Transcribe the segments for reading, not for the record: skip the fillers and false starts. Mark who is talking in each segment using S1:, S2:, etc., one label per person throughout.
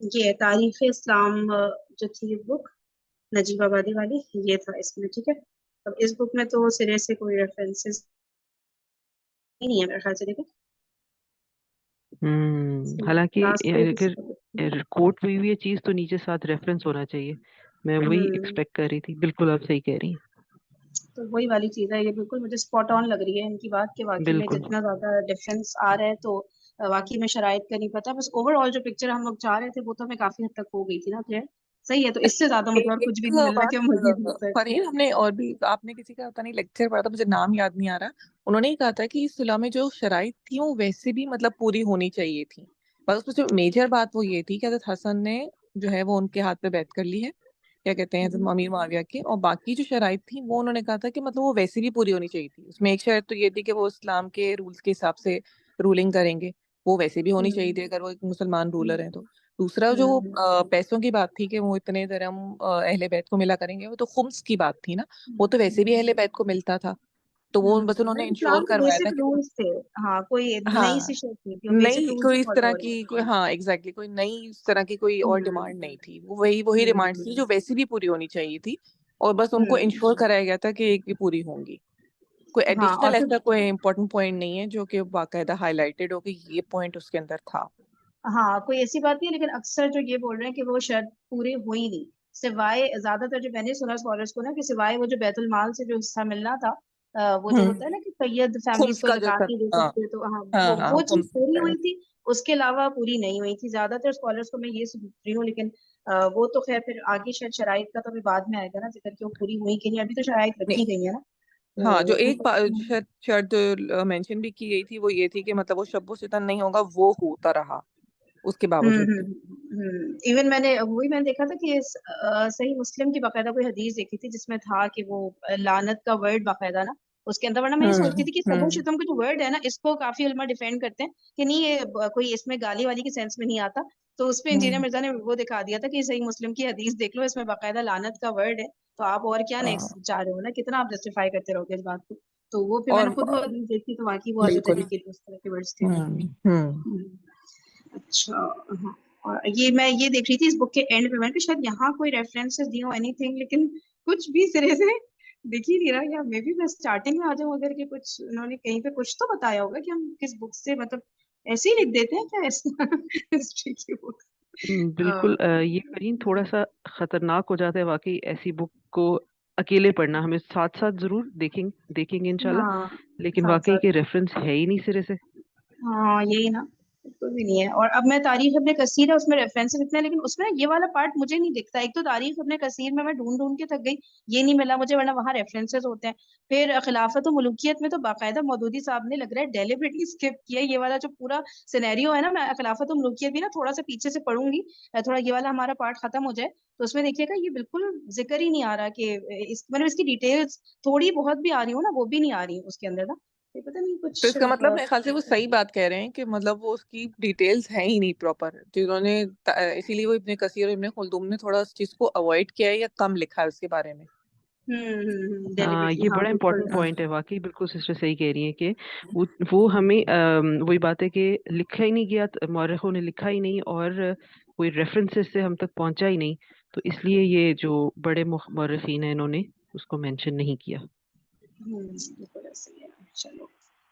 S1: یہ تاریخ اسلام جو تھی بک نجیب آبادی والی، یہ تھا اس میں، ٹھیک ہے. اب اس بک میں تو سرے سے کوئی ریفرنسز نہیں ہے میرے خیال سے، دیکھیں.
S2: حالانکہ
S1: لاسٹ
S2: اگر کوٹ ہوئی ہوئی چیز تو نیچے ساتھ ریفرنس ہونا چاہیے. میں وہی ایکسپیکٹ کر رہی تھی. بالکل آپ صحیح کہہ رہی ہیں.
S1: تو وہی والی چیز ہے، یہ بالکل مجھے اسپاٹ آن لگ رہی ہے ان کی بات کہ واقعی میں
S2: بالکل
S1: جتنا زیادہ ڈفرینس آ رہا ہے تو واقعی میں شرائط کا نہیں پتا. بس اوور آل جو پکچر ہم لوگ چاہ رہے تھے وہ تو ہمیں کافی حد تک ہو گئی تھی نا کلیئر. صحیح ہے، تو اس سے زیادہ مجھے اور کچھ بھی نہیں مل رہا کہ مزید
S3: فرحین ہم نے اور بھی آپ نے کسی کا پتہ نہیں لیکچر پڑھا تھا، مجھے نام یاد نہیں آ رہا. انہوں نے یہ کہا تھا کہ اس صلح میں جو شرائط تھیں وہ ویسے بھی مطلب پوری ہونی چاہیے تھی. بس اس میں جو میجر بات وہ یہ تھی کہ حضرت حسن نے جو ہے وہ ان کے ہاتھ پہ بیعت کر لی ہے، کیا کہتے ہیں حضرت امیر معاویہ کی، اور باقی جو شرائط تھیں وہ انہوں نے کہا تھا کہ مطلب وہ ویسے بھی پوری ہونی چاہیے تھی. اس میں ایک شرط تو یہ تھی کہ وہ اسلام کے رولز کے حساب سے رولنگ کریں گے، وہ ویسے بھی ہونی چاہیے تھی اگر وہ ایک مسلمان رولر ہیں تو. دوسرا جو پیسوں کی بات تھی کہ وہ اتنے درہم اہل بیت کو ملا کریں گے، وہ تو خمس کی بات تھی نا، وہ تو ویسے بھی اہل بیت کو ملتا تھا. تو وہ بس انہوں نے انشور کروایا تھا کہ
S1: ہاں کوئی نئی سی شرط نہیں تھی، بیسک
S3: نہیں
S1: رولز
S3: کوئی اس
S1: فالو
S3: طرح
S1: ہو رہے
S3: کی کوئی ایگزیکٹلی کوئی نئی اس طرح کی کوئی اور ڈیمانڈ نہیں تھی. وہ وہی ڈیمانڈ تھی جو ویسے بھی پوری ہونی چاہیے تھی، اور بس ان کو انشور کرایا گیا تھا کہ ایک بھی پوری ہوں گی. کوئی
S1: ہاں.
S3: ایڈیشنل ایسا کوئی امپورٹنٹ پوائنٹ نہیں ہے جو کہ باقاعدہ ہائی لائٹڈ ہو کہ یہ پوائنٹ اس کے اندر تھا.
S1: ہاں کوئی ایسی بات نہیں ہے، لیکن اکثر جو یہ بول رہے ہیں کہ وہ شرط پورے ہوئی نہیں، سوائے زیادہ تر جو میں نے سنا اسکالرس کو نا کہ سوائے وہ جو بیت المال سے جو حصہ ملنا تھا، وہ جو ہوتا ہے نا کہ سید فیملیز
S3: خمس
S1: کو
S3: کا جو
S1: زکات نہیں دے سکتے، تو وہ چیز
S3: خمس
S1: پوری ہوئی تھی. اس کے علاوہ پوری نہیں ہوئی تھی. زیادہ تر اسکالرس کو میں یہ سن رہی ہوں، لیکن وہ تو خیر پھر آگے شاید شرائط کا تو ابھی بعد میں آئے گا نا ذکر کہ وہ پوری ہوئی کہ نہیں. ابھی تو شرائط رکھی گئی ہے نا.
S3: ہاں جو ایک شرط مینشن بھی کی گئی تھی وہ یہ تھی کہ مطلب وہ شب و ستن نہیں ہوگا، وہ ہوتا رہا اس کے باوجود بھی.
S1: ایون میں نے دیکھا تھا کہ صحیح مسلم کی باقاعدہ کوئی حدیث دیکھی تھی جس میں تھا کہ وہ لعنت کا ورڈ باقاعدہ نا اس کے اندر، ورنہ میں یہ سوچتی تھی کہ سب و شتم کا جو ورڈ ہے نا اس کو کافی علماء ڈیفینڈ کرتے ہیں کہ نہیں یہ کوئی اس میں گالی والی کی سینس میں نہیں آتا. تو اس پہ انجینئر مرزا نے وہ دکھا دیا تھا کہ صحیح مسلم کی حدیث دیکھ لو، اس میں باقاعدہ لعنت کا ورڈ ہے. تو آپ اور کیا نیکسٹ چاہ رہے ہو نا، کتنا آپ جسٹیفائی کرتے رہو گے اس بات کو. تو وہ پھر میں نے خود وہ حدیث دیکھی تو واقعی وہ حضرت علی کے اس طرح کے ورڈز تھے. اچھا ہاں. اور میں یہ دیکھ رہی تھی اس بک کے اینڈ پہ میں کہ شاید یہاں کوئی ریفرنسز دی ہو اینی تھنگ، لیکن کچھ بھی سرے سے دکھ ہی نہیں رہا. یا مے بی میں اسٹارٹنگ میں آ جاؤں اگر کہ کچھ انہوں نے کہیں پہ کچھ تو بتایا ہوگا کہ ہم کس بک سے مطلب ایسے ہی لکھ دیتے ہیں کیا ہسٹری کی بک.
S2: بالکل. یہ فرین تھوڑا سا خطرناک ہو جاتا ہے واقعی ایسی بک کو اکیلے پڑھنا. ہمیں ساتھ ساتھ ضرور دیکھیں گے انشاءاللہ، لیکن
S1: ساتھ
S2: واقعی
S1: ساتھ
S2: کے ریفرنس ہے ہی نہیں سرے سے.
S1: ہاں یہی نا، بالکل بھی نہیں ہے. اور اب میں تاریخ ابن کثیر ہے اس میں ریفرنسز اتنے ہیں، لیکن اس میں یہ والا پارٹ مجھے نہیں دکھتا. ایک تو تاریخ ابن کثیر میں ڈھونڈ کے تھک گئی، یہ نہیں ملا مجھے، ورنہ وہاں ریفرنسز ہوتے ہیں. پھر خلافت و ملوکیت میں تو باقاعدہ مودودی صاحب نے لگ رہا ہے ڈیلیبریٹلی اسکپ کیا یہ والا جو پورا سینیریو ہے نا. میں خلافت و ملوکیت بھی نا تھوڑا سا پیچھے سے پڑھوں گی، تھوڑا یہ والا ہمارا پارٹ ختم ہو جائے تو اس میں دیکھیے گا یہ بالکل ذکر ہی نہیں آ رہا کہ مطلب اس کی ڈیٹیلز تھوڑی بہت بھی آ رہی ہوں نا، وہ بھی نہیں آ رہی اس کے اندر نا. پتہ نہیں
S3: تو
S1: کچھ
S3: اس کا مطلب میرے خیال سے وہ صحیح بات کہہ رہے ہیں کہ مطلب وہ اس کی ڈیٹیلز ہیں ہی نہیں پراپر، جنہوں نے اسی لیے وہ ابن کثیر اور ابن خلدون نے تھوڑا اس چیز کو اوائڈ کیا ہے یا کم لکھا ہے اس کے بارے میں.
S2: یہ بڑا امپورٹنٹ پوائنٹ ہے واقعی. بالکل سسٹر صحیح کہہ رہی ہیں کہ وہ ہمیں وہی بات ہے کہ لکھا ہی نہیں گیا، مورخوں نے لکھا ہی نہیں اور کوئی ریفرنسز سے ہم تک پہنچا ہی نہیں، تو اس لیے یہ جو بڑے مورخین ہیں انہوں نے اس کو مینشن نہیں کیا.
S1: بالکل ایسے ہی ہے. چلو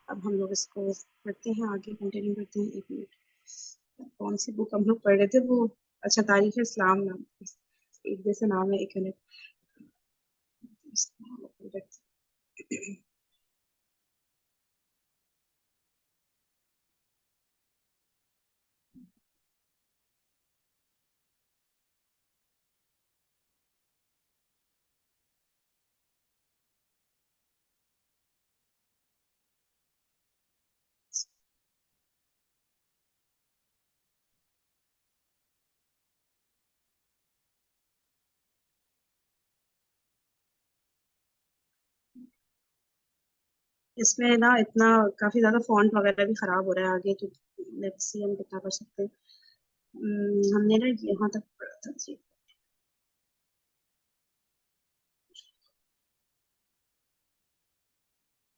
S1: اب ہم لوگ اس کو پڑھتے ہیں، آگے کنٹینیو کرتے ہیں. ایک منٹ، کون سی بک ہم لوگ پڑھ رہے تھے وہ؟ اچھا تاریخ اسلام نام ایک جیسے نام ہے. ایک منٹ، اس میں نا اتنا کافی زیادہ فونٹ وغیرہ بھی خراب ہو رہا ہے آگے، تو لیٹس سی ہم کتنا کر سکتے ہیں. ہم نے نا یہاں تک پڑھا تھا جی.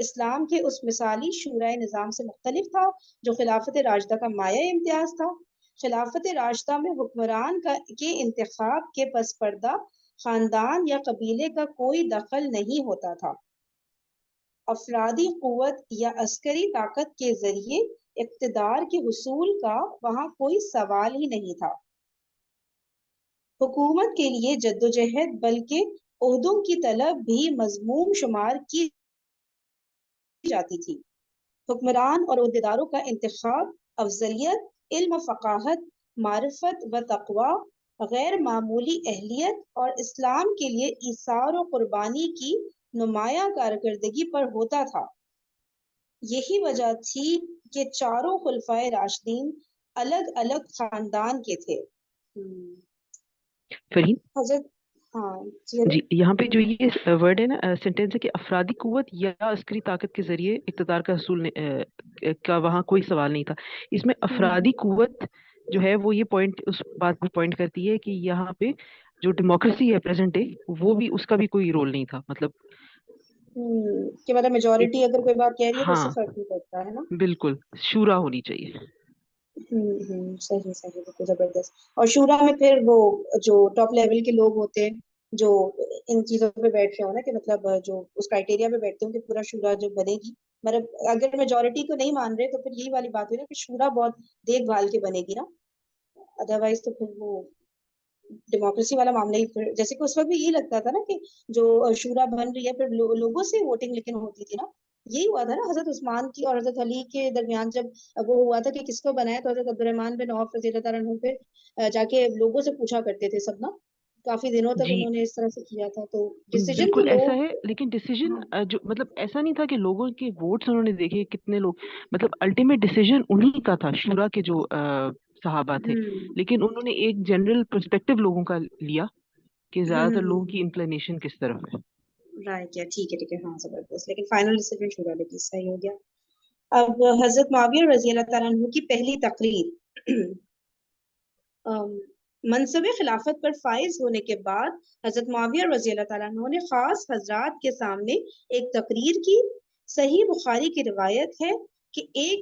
S1: اسلام کے اس مثالی شورائے نظام سے مختلف تھا جو خلافت راشدہ کا مایہ امتیاز تھا۔ خلافت راشدہ میں حکمران کے انتخاب کے پس پردہ خاندان یا قبیلے کا کوئی دخل نہیں ہوتا تھا۔ افرادی قوت یا عسکری طاقت کے ذریعے اقتدار کے حصول کا وہاں کوئی سوال ہی نہیں تھا۔ حکومت کے لیے جدوجہد بلکہ عہدوں کی طلب بھی مذموم شمار کی جاتی تھی۔ حکمران اور عہدیداروں کا انتخاب افضلیت، علم و فقاہت، معرفت و تقوی، غیر معمولی اہلیت اور اسلام کے لیے ایثار و قربانی کی نمایاں کارکردگی پر ہوتا تھا۔ یہی وجہ تھی کہ چاروں خلفائے راشدین الگ الگ خاندان کے تھے۔
S2: فرید
S1: حضرت ہاں
S2: جی، یہاں پہ جو یہ ورڈ ہے نا، سینٹینس ہے کہ افرادی قوت یا عسکری طاقت کے ذریعے اقتدار کا حصول کا وہاں کوئی سوال نہیں تھا۔ اس میں افرادی قوت جو ہے وہ یہ پوائنٹ اس بات پہ پوائنٹ کرتی ہے کہ یہاں پہ جو ڈیموکریسی ہے پریزنٹ ڈے، وہ بھی اس کا بھی کوئی رول نہیں تھا، مطلب
S1: کہ مطلب میجورٹی اگر کوئی بات کہہ رہی ہے تو اس سے
S2: ہاں
S1: فرق نہیں پڑتا ہے نا۔
S2: بالکل شورا ہونی چاہیے۔
S1: صحیح صحیح، بالکل زبردست۔ اور شورا میں پھر وہ جو ٹاپ لیول کے لوگ ہوتے ہیں جو ان چیزوں پہ بیٹھ رہے ہو نا، کہ مطلب جو اس کرائٹیریا پہ بیٹھتے ہوں کہ پورا شورا جو بنے گی، مطلب اگر میجورٹی کو نہیں مان رہے تو پھر یہی والی بات ہوئی نا کہ شورا بہت دیکھ بھال کے بنے گی نا، ادروائز تو پھر وہ ڈیموکریسی والا معاملہ ہی پھر جیسے کہ اس وقت بھی یہی لگتا تھا نا کہ جو شورا بن رہی ہے پھر لوگوں سے ووٹنگ لیکن ہوتی تھی نا۔ یہی ہوا تھا نا حضرت عثمان کی اور حضرت علی کے درمیان جب وہ ہوا تھا کہ کس کو بنایا، تو حضرت عبدالرحمن بن عوف رضی اللہ تعالیٰ عنہ پہ جا کے لوگوں سے پوچھا کرتے تھے سب نا، کافی دنوں تک
S2: جی
S1: انہوں نے اس طرح سے کیا تھا، تو ڈیسیجن تو
S2: بالکل ایسا ہے،
S1: لوگ
S2: لیکن ڈیسیجن
S1: ہاں
S2: جو مطلب ایسا نہیں تھا کہ لوگوں کے ووٹس انہوں نے دیکھے کتنے لوگ، مطلب الٹیمیٹ ڈیسیجن انہی کا تھا، شورا کے جو صحابہ تھے، لیکن انہوں نے ایک جنرل پرسپیکٹو لوگوں کا لیا کہ زیادہ تر لوگوں کی انکلینیشن کس طرف ہے۔
S1: رائٹ کیا، ٹھیک ہے ہاں زبردست، لیکن فائنل ڈیسیجن شورا نے کی، صحیح ہو گیا۔ اب حضرت معاویہ رضی اللہ تعالیٰ عنہ کی پہلی تقریر منصب خلافت پر فائز ہونے کے بعد حضرت معاویہ رضی اللہ تعالیٰ عنہ نے خاص حضرات کے سامنے ایک تقریر کی۔ صحیح بخاری کی روایت ہے کہ ایک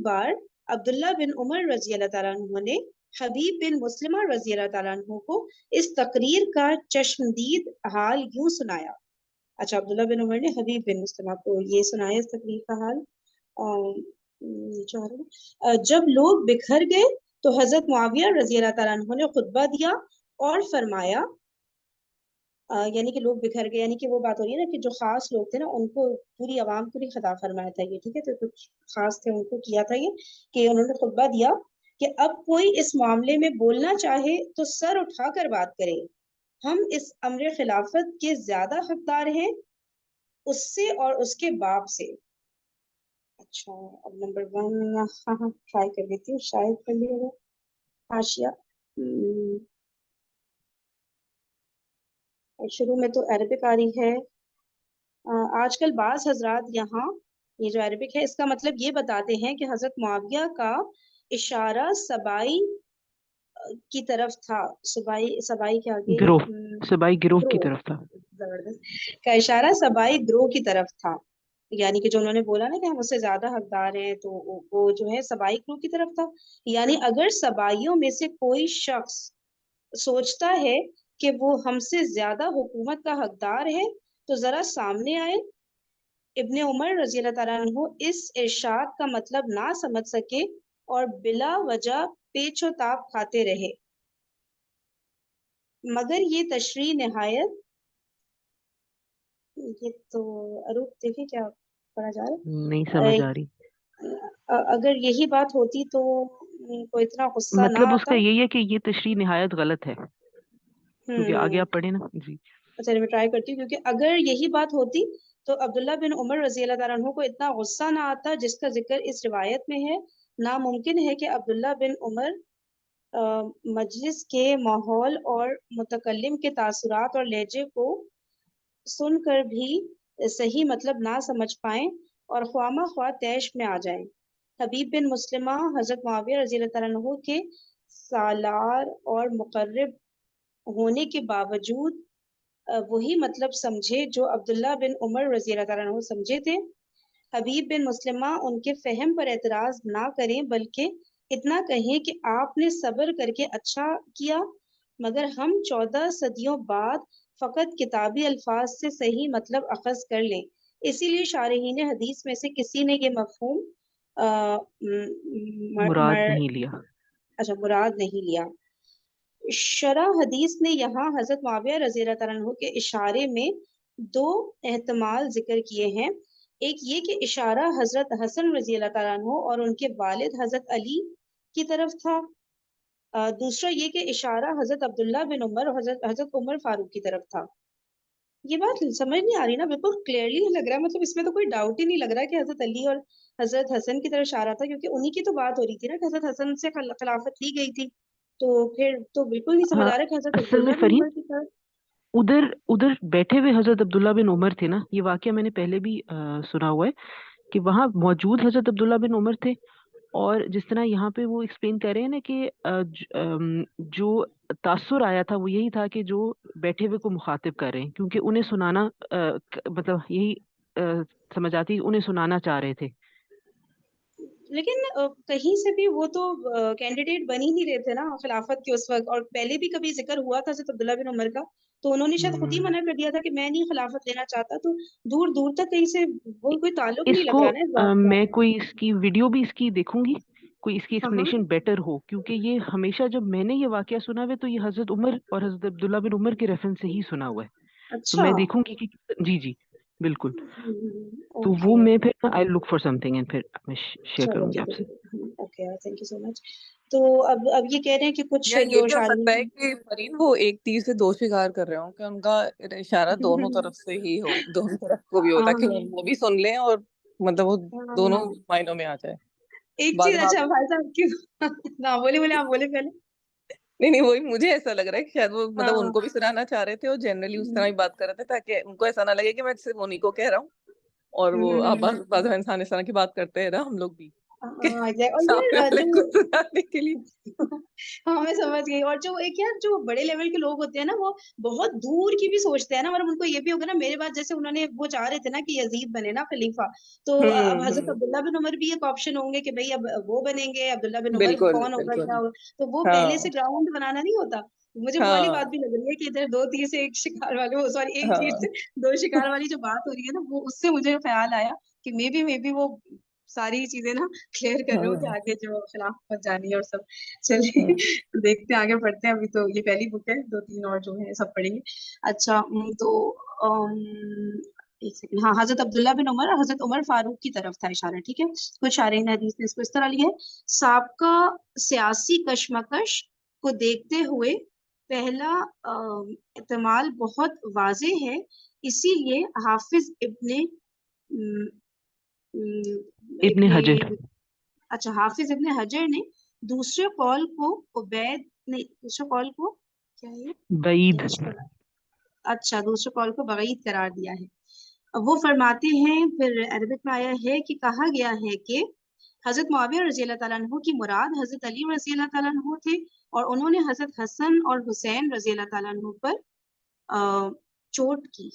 S1: بار عبداللہ بن عمر رضی اللہ تعالیٰ عنہ نے حبیب بن مسلمہ رضی اللہ تعالیٰ عنہ کو اس تقریر کا چشمدید حال یوں سنایا۔ اچھا، عبداللہ بن عمر نے حبیب بن مسلمہ کو یہ سنایا اس تقریر کا حال۔ جب لوگ بکھر گئے تو حضرت معاویہ رضی اللہ تعالیٰ عنہ نے خطبہ دیا اور فرمایا، یعنی کہ لوگ بکھر گئے، یعنی کہ وہ بات ہو رہی ہے نا کہ جو خاص لوگ تھے نا ان کو پوری عوام کو نہیں خطاب فرمایا تھا یہ، ٹھیک ہے، تو کچھ خاص تھے ان کو کیا تھا یہ کہ انہوں نے خطبہ دیا کہ اب کوئی اس معاملے میں بولنا چاہے تو سر اٹھا کر بات کرے، ہم اس امر خلافت کے زیادہ حقدار ہیں اس سے اور اس کے باپ سے۔ اچھا، اب نمبر 1 ٹرائی کر لیتی ہوں، شاید کر لیا ہوگا حاشیہ۔ شروع میں تو عربک آ رہی ہے۔ آج کل بعض حضرات یہاں یہ جو عربک ہے اس کا مطلب یہ بتاتے ہیں کہ حضرت معاویہ کا اشارہ سبائی کی طرف تھا، سبائی کے آگے
S2: گروہ، سبائی گروہ کی طرف تھا۔
S1: زبردست، کا اشارہ سبائی گروہ کی طرف تھا، یعنی کہ جو انہوں نے بولا نا کہ ہم اس سے زیادہ حقدار ہیں تو وہ جو ہے سبائی گروہ کی طرف تھا۔ یعنی اگر سبائیوں میں سے کوئی شخص سوچتا ہے کہ وہ ہم سے زیادہ حکومت کا حقدار ہے تو ذرا سامنے آئے۔ ابن عمر رضی اللہ تعالیٰ عنہ اس ارشاد کا مطلب نہ سمجھ سکے اور بلا وجہ پیچ و تاب کھاتے رہے، مگر یہ تشریح نہایت، یہ تو اروپ دیکھیں کیا پڑھا جا رہا
S2: نہیں سمجھ آ رہی،
S1: اگر یہی بات ہوتی تو کوئی اتنا غصہ نہ
S2: مطلب اس
S1: آتا۔
S2: کا یہی ہے کہ یہ تشریح نہایت غلط ہے، کیونکہ آگے آپ پڑھیں نا جی۔
S1: اچھا میں ٹرائی کرتی ہوں، کیونکہ اگر یہی بات ہوتی تو عبداللہ بن عمر رضی اللہ تعالیٰ عنہ کو اتنا غصہ نہ آتا جس کا ذکر اس روایت میں ہے۔ ناممکن ہے کہ عبداللہ بن عمر مجلس کے ماحول اور متکلم کے تاثرات اور لہجے کو سن کر بھی صحیح مطلب نہ سمجھ پائیں اور خواہ خواہ طیش میں آ جائیں۔ حبیب بن مسلمہ حضرت معاویہ رضی اللہ تعالیٰ عنہ کے سالار اور مقرب ہونے کے باوجود وہی مطلب سمجھے جو عبداللہ بن عمر رضی اللہ تعالیٰ عنہ سمجھے تھے. حبیب بن مسلمہ ان کے فہم پر اعتراض نہ کریں بلکہ اتنا کہیں کہ آپ نے صبر کر کے اچھا کیا، مگر ہم 14 صدیوں بعد فقط کتابی الفاظ سے صحیح مطلب اخذ کر لیں. اسی لیے شارحین حدیث میں سے کسی نے یہ مفہوم
S2: مراد نہیں لیا.
S1: اچھا مراد نہیں لیا. شرح حدیث نے یہاں حضرت معاویہ رضی اللہ تعالیٰ عنہ کے اشارے میں 2 احتمال ذکر کیے ہیں. ایک یہ کہ اشارہ حضرت حسن رضی اللہ تعالیٰ عنہ اور ان کے والد حضرت علی کی طرف تھا. دوسرا یہ کہ اشارہ حضرت عبداللہ بن عمر اور حضرت عمر فاروق کی طرف تھا. یہ بات سمجھ نہیں آ رہی نا، بالکل کلیئرلی لگ رہا ہے، مطلب اس میں تو کوئی ڈاؤٹ ہی نہیں لگ رہا کہ حضرت علی اور حضرت حسن کی طرف اشارہ تھا، کیونکہ انہی کی تو بات ہو رہی تھی نا کہ حضرت حسن سے خلافت لی گئی تھی. تو پھر تو بالکل نہیں سمجھ آ رہا کہ حضرت
S2: اصل میں
S1: عبداللہ بن
S2: فرین
S1: عمر کی طرف.
S2: ادھر بیٹھے ہوئے حضرت عبداللہ بن عمر تھے نا، یہ واقعہ میں نے پہلے بھی سنا ہوا ہے کہ وہاں موجود حضرت عبداللہ بن عمر تھے، اور جس طرح یہاں پہ وہ ایکسپلین کر رہے ہیں نا کہ جو تاثر آیا تھا وہ یہی تھا کہ جو بیٹھے ہوئے کو مخاطب کر رہے ہیں، کیونکہ انہیں سنانا مطلب یہی سمجھ آتی، انہیں سنانا چاہ رہے تھے.
S1: لیکن کہیں سے بھی وہ تو کینڈیڈیٹ بن ہی نہیں رہے تھے نا خلافت کے اس وقت، اور پہلے بھی کبھی ذکر ہوا تھا حضرت عبداللہ بن عمر کا، تو انہوں نے شاید خود ہی منع کر دیا تھا کہ میں نہیں خلافت لینا چاہتا. تو دور دور تک کہیں سے وہ کوئی تعلق
S2: اس
S1: نہیں لگ
S2: کو
S1: رہا نا اس بات کا.
S2: میں کوئی اس کی ویڈیو بھی اس کی دیکھوں گی، کوئی اس کی
S1: ہاں ہاں
S2: ایکسپلینیشن بیٹر ہو، کیونکہ یہ ہمیشہ جب میں نے یہ واقعہ سنا ہوا ہے تو یہ حضرت عمر اور حضرت عبداللہ بن عمر کے ریفرنس سے ہی سنا ہوا ہے. تو
S1: اچھا.
S2: میں دیکھوں گی کہ جی بالکل. تو وہ
S1: اوکے
S2: میں پھر I look for something and پھر میں شیئر
S1: چلو
S2: کروں گی
S1: ٹھیک
S2: آپ سے.
S1: ہے. اوکے تھینک یو سو مچ. تو اب یہ کہہ رہے ہیں کہ کچھ
S3: یا یہ
S1: جو
S3: بھی ہو سکتا ہے کہ فرین وہ ایک تیر سے 2 شکار کر رہے ہوں، کہ ان کا اشارہ دونوں طرف سے ہی ہو، دونوں طرف کو بھی ہوتا کہ وہ بھی سن لیں اور مطلب وہ دونوں معنوں میں آ جائے.
S1: ایک
S3: بعض
S1: چیز. اچھا بھائی صاحب کی نہ بولے آپ بولے پہلے.
S3: نہیں وہی مجھے ایسا لگ رہا ہے کہ شاید وہ مطلب ان کو بھی سنانا چاہ رہے تھے اور جنرلی اس طرح ہی بات کر رہے تھے تاکہ ان کو ایسا نہ لگے کہ میں صرف انہیں کو کہہ رہا ہوں، اور وہ بعض انسان اس طرح کی بات کرتے ہیں نا ہم لوگ بھی سامنے والے کو سنانے کے لیے.
S1: ہاں میں سمجھ گئی. اور جو ایک یار جو بڑے لیول کے لوگ ہوتے ہیں نا وہ بہت دور کی بھی سوچتے ہیں نا، مطلب ان کو یہ بھی ہوگا نا میرے بعد جیسے انہوں نے وہ چاہ رہے تھے نا کہ یزید بنے نا خلیفہ، تو اب حضرت عبداللہ بن عمر بھی ایک آپشن ہوں گے کہ بھائی اب وہ بنیں گے، عبداللہ بن عمر
S3: بالکل
S1: کون ہوگا کیا ہوگا. تو وہ
S3: ہاں
S1: پہلے سے گراؤنڈ بنانا نہیں ہوتا. مجھے وہ والی بات بھی لگ رہی ہے کہ ادھر 2 تیر سے ایک شکار والے، سوری ایک تیر سے 2 شکار والی جو بات ہو رہی ہے نا، وہ اس سے مجھے خیال آیا کہ مے بی وہ ساری چیزیں نا کلیئر کر رہے ہو کہ آگے جو خلافت جانی ہے اور سب. چلیے دیکھتے ہیں آگے پڑھتے ہیں. ابھی تو یہ پہلی بک ہے، 2-3 اور جو ہے سب پڑھیں گے. اچھا تو ایک سیکنڈ. ہاں حضرت عبداللہ بن عمر اور حضرت عمر فاروق کی طرف تھا اشارہ. ٹھیک ہے. کچھ شارحین حدیث نے اس کو اس طرح لیا ہے: سابقہ سیاسی کشمکش کو دیکھتے ہوئے پہلا احتمال بہت واضح ہے، اسی لیے حافظ
S2: ابن حجر
S1: اچھا حافظ ابن حجر نے دوسرے قول کو کیا ہے
S2: بعید،
S1: اچھا دوسرے قول کو بعید قرار دیا ہے. وہ فرماتے ہیں، پھر عربک میں آیا ہے کہ کہا گیا ہے کہ حضرت معاویہ رضی اللہ تعالیٰ عنہ کی مراد حضرت علی رضی اللہ تعالیٰ عنہ تھے، اور انہوں نے حضرت حسن اور حسین رضی اللہ تعالیٰ عنہ پر چوٹ کی.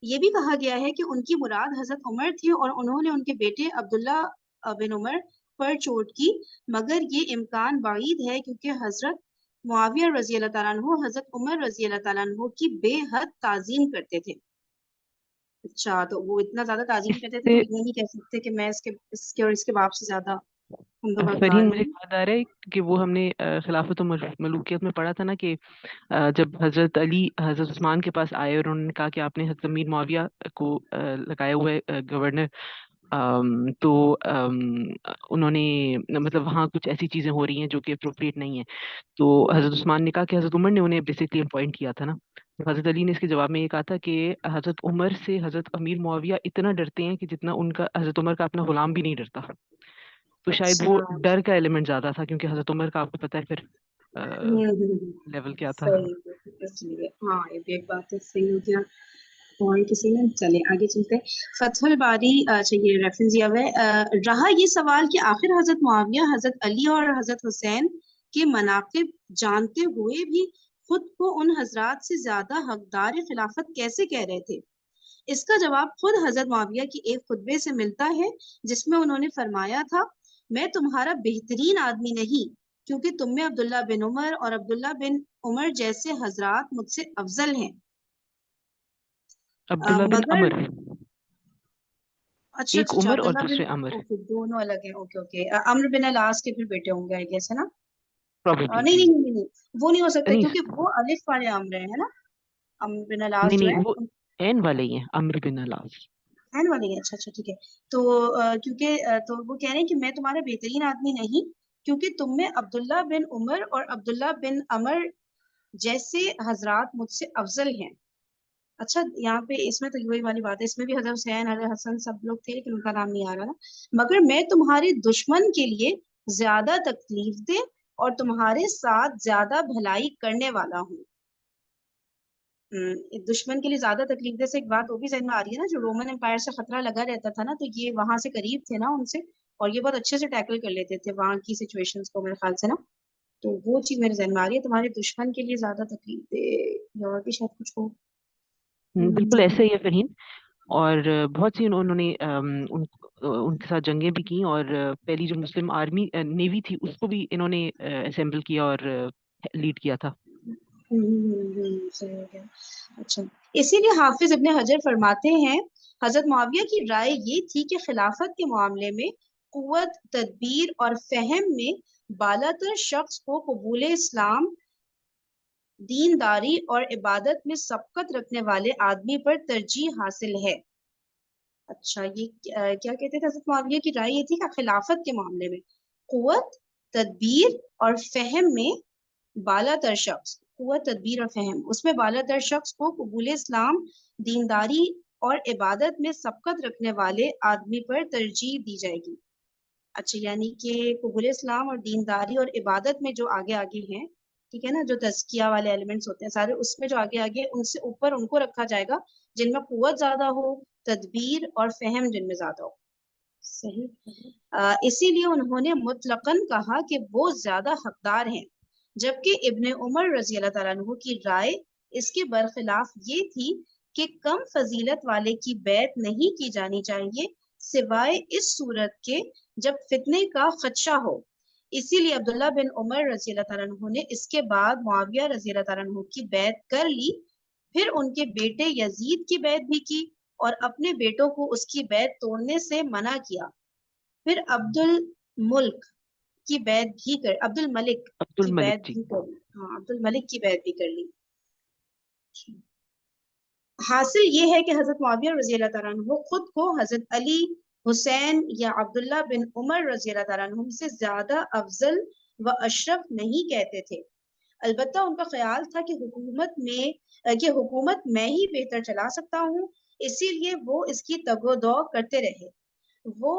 S1: یہ بھی کہا گیا ہے کہ ان کی مراد حضرت عمر تھی اور انہوں نے ان کے بیٹے عبداللہ بن عمر پر چوٹ کی، مگر یہ امکان بعید ہے کیونکہ حضرت معاویہ رضی اللہ تعالیٰ عنہ حضرت عمر رضی اللہ تعالیٰ عنہ کی بے حد تعظیم کرتے تھے. اچھا تو وہ اتنا زیادہ تعظیم کرتے تھے تو یہ نہیں کہہ سکتے کہ میں اس کے اور اس کے باپ سے زیادہ
S2: فرین مجھے یاد آ رہا ہے کہ وہ ہم نے خلافت و ملوکیت میں پڑھا تھا نا کہ جب حضرت علی حضرت عثمان کے پاس آئے اور انہوں نے کہا کہ آپ نے حضرت امیر معاویہ کو لگایا ہوا ہے گورنر، تو انہوں نے مطلب وہاں کچھ ایسی چیزیں ہو رہی ہیں جو کہ اپروپریٹ نہیں ہے. تو حضرت عثمان نے کہا کہ حضرت عمر نے انہیں بیسکلی اپوائنٹ کیا تھا نا. حضرت علی نے اس کے جواب میں یہ کہا تھا کہ حضرت عمر سے حضرت امیر معاویہ اتنا ڈرتے ہیں کہ جتنا ان کا حضرت عمر کا اپنا غلام بھی نہیں ڈرتا. تو شاید وہ ڈر کا ایلیمنٹ زیادہ تھا کیونکہ حضرت عمر کا آپ کو پتہ ہے پھر لیول کیا تھا.
S1: ہاں یہ بھی ایک بات ہے. صحیح ہو گیا. اور کسی نے چلے آگے چلتے ہیں. فتح الباری چاہیے ریفرنس دیا ہوا ہے. رہا یہ سوال کہ آخر حضرت معاویہ حضرت علی اور حضرت حسین کے مناقب جانتے ہوئے بھی خود کو ان حضرات سے زیادہ حقدار خلافت کیسے کہہ رہے تھے؟ اس کا جواب خود حضرت معاویہ کی ایک خطبے سے ملتا ہے جس میں انہوں نے فرمایا تھا میں تمہارا بہترین آدمی نہیں کیونکہ تم میں عبداللہ بن عمر اور عبداللہ بن عمر جیسے حضرات مجھ سے افضل ہیں
S2: عبداللہ بن
S1: مگر
S2: عمر،
S1: اچھا
S2: ایک
S1: اچھا اچھا
S2: عمر اور
S1: عبداللہ بن
S2: دوسرے عمر،
S1: اوکے دونوں الگ ہیں اوکے اوکے عمرو بن العاص کے پھر بیٹے ہوں گے آئی گیس ہے نا
S2: پروبیبلی
S1: نہیں نہیں نہیں نہیں وہ نہیں ہو سکتا
S2: نہیں
S1: کیونکہ وہ الف والے عمرو ہیں ہے نا عمرو بن العاص
S2: نہیں
S1: جو
S2: نہیں،
S1: ہے
S2: وہ عین والے ہی ہیں، عمرو بن العاص۔
S1: این والے ہیں اچھا اچھا ٹھیک ہے تو کیونکہ تو وہ کہہ رہے ہیں کہ میں تمہارا بہترین آدمی نہیں کیونکہ تم میں عبداللہ بن عمر اور عبداللہ بن عمر جیسے حضرات مجھ سے افضل ہیں اچھا یہاں پہ اس میں تو وہی والی بات ہے اس میں بھی حضرت حسین حضرت حسن سب لوگ تھے لیکن ان کا نام نہیں آ رہا نا مگر میں تمہارے دشمن کے لیے زیادہ تکلیف دہ اور تمہارے ساتھ زیادہ بھلائی کرنے والا ہوں دشمن کے لیے زیادہ تکلیف دہ سے ایک بات وہ بھی ذہن میں آ رہی ہے نا جو رومن امپائر سے خطرہ لگا رہتا تھا نا تو یہ وہاں سے قریب تھے نا ان سے اور یہ بہت اچھے سے ٹیکل کر لیتے تھے وہاں کی سچویشنز کو میرے خیال سے نا تو وہ چیز میرے ذہن میں آ رہی ہے تمہارے دشمن کے لیے زیادہ تکلیف دہ یا اور بھی شاید کچھ ہو
S2: بالکل ایسا ہی ہے فہیم، اور بہت سی انہوں نے ان کے ساتھ جنگیں بھی کی، اور پہلی جو مسلم آرمی نیوی تھی اس کو بھی انہوں نے اسمبل کیا اور لیڈ کیا تھا۔
S1: صحیح ہو گیا اچھا اسی لیے حافظ ابن حجر فرماتے ہیں حضرت معاویہ کی رائے یہ تھی کہ خلافت کے معاملے میں قوت تدبیر اور فہم میں بالاتر شخص کو قبول اسلام دینداری اور عبادت میں سبقت رکھنے والے آدمی پر ترجیح حاصل ہے اچھا یہ کیا کہتے تھے حضرت معاویہ کی رائے یہ تھی کہ خلافت کے معاملے میں قوت تدبیر اور فہم میں بالاتر شخص قوت تدبیر اور فہم اس میں بالاتر شخص کو قبول اسلام دینداری اور عبادت میں سبقت رکھنے والے آدمی پر ترجیح دی جائے گی اچھا یعنی کہ قبول اسلام اور دینداری اور عبادت میں جو آگے آگے ہیں ٹھیک ہے نا جو تزکیہ والے ایلیمنٹس ہوتے ہیں سارے اس میں جو آگے آگے ان سے اوپر ان کو رکھا جائے گا جن میں قوت زیادہ ہو تدبیر اور فہم جن میں زیادہ ہو صحیح اسی لیے انہوں نے مطلقاً کہا کہ وہ زیادہ حقدار ہیں جبکہ ابن عمر رضی اللہ تعالیٰ عنہ کی رائے اس کے برخلاف یہ تھی کہ کم فضیلت والے کی بیعت نہیں کی جانی چاہیے سوائے اس صورت کے جب فتنے کا خدشہ ہو اسی لیے عبداللہ بن عمر رضی اللہ تعالیٰ عنہ نے اس کے بعد معاویہ رضی اللہ تعالیٰ عنہ کی بیعت کر لی پھر ان کے بیٹے یزید کی بیعت بھی کی اور اپنے بیٹوں کو اس کی بیعت توڑنے سے منع کیا پھر عبد الملک کی بیعت بھی کر عبد الملک
S2: عبد
S1: کی
S2: الملک
S1: بیعت
S2: جی،
S1: بھی کر لی ہاں عبد الملک کی بیعت بھی کر لی حاصل یہ ہے کہ حضرت معاویہ رضی اللہ تعالیٰ عنہ خود کو حضرت علی حسین یا عبداللہ بن عمر رضی اللہ تعالیٰ عنہ سے زیادہ افضل و اشرف نہیں کہتے تھے البتہ ان کا خیال تھا کہ حکومت میں ہی بہتر چلا سکتا ہوں اسی لیے وہ اس کی تگ و دو کرتے رہے وہ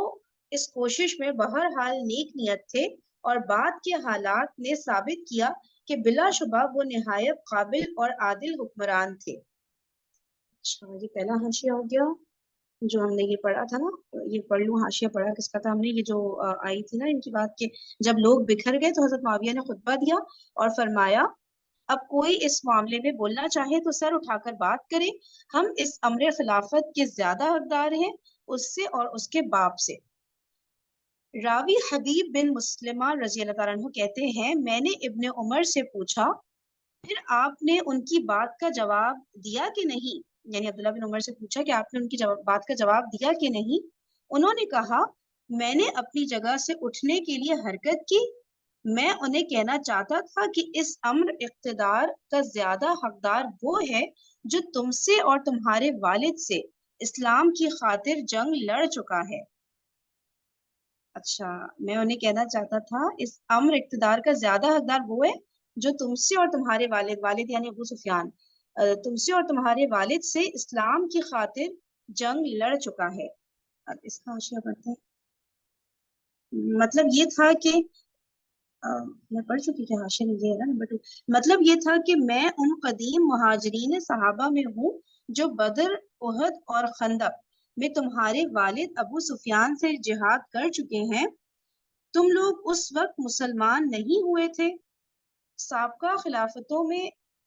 S1: اس کوشش میں بہرحال نیک نیت تھے اور بعد کے حالات نے ثابت کیا کہ بلا شبہ وہ نہایت قابل اور عادل حکمران تھے اچھا یہ پہلا حاشیہ ہو گیا جو ہم نے یہ پڑھا تھا نا یہ پڑھ لوں حاشیہ پڑھا کس کا تھا ہم نے یہ جو آئی تھی نا ان کی بات کہ جب لوگ بکھر گئے تو حضرت معاویہ نے خطبہ دیا اور فرمایا اب کوئی اس معاملے میں بولنا چاہے تو سر اٹھا کر بات کرے ہم اس امر خلافت کے زیادہ حقدار ہیں اس سے اور اس کے باپ سے راوی حبیب بن مسلمہ رضی اللہ تعالیٰ عنہ کہتے ہیں میں نے ابن عمر سے پوچھا پھر آپ نے ان کی بات کا جواب دیا کہ نہیں یعنی عبداللہ بن عمر سے پوچھا کہ آپ نے ان کی بات کا جواب دیا کہ نہیں انہوں نے کہا میں نے اپنی جگہ سے اٹھنے کے لیے حرکت کی میں انہیں کہنا چاہتا تھا کہ اس امر اقتدار کا زیادہ حقدار وہ ہے جو تم سے اور تمہارے والد سے اسلام کی خاطر جنگ لڑ چکا ہے اچھا میں انہیں کہنا چاہتا تھا اس امر اقتدار کا زیادہ حقدار وہ ہے جو تم سے اور تمہارے والد یعنی ابو سفیان تم سے اور تمہارے والد سے اسلام کی خاطر جنگ لڑ چکا ہے اب اس کا حاشیہ پڑھتے ہیں مطلب یہ تھا کہ میں پڑھ چکی تھی حاشیہ میں یہ ہے نا نمبر 2 مطلب یہ تھا کہ میں ان قدیم مہاجرین صحابہ میں ہوں جو بدر احد اور خندق میں تمہارے والد ابو سفیان سے جہاد کر چکے ہیں تم لوگ اس وقت مسلمان نہیں ہوئے تھے سابقہ خلافتوں میں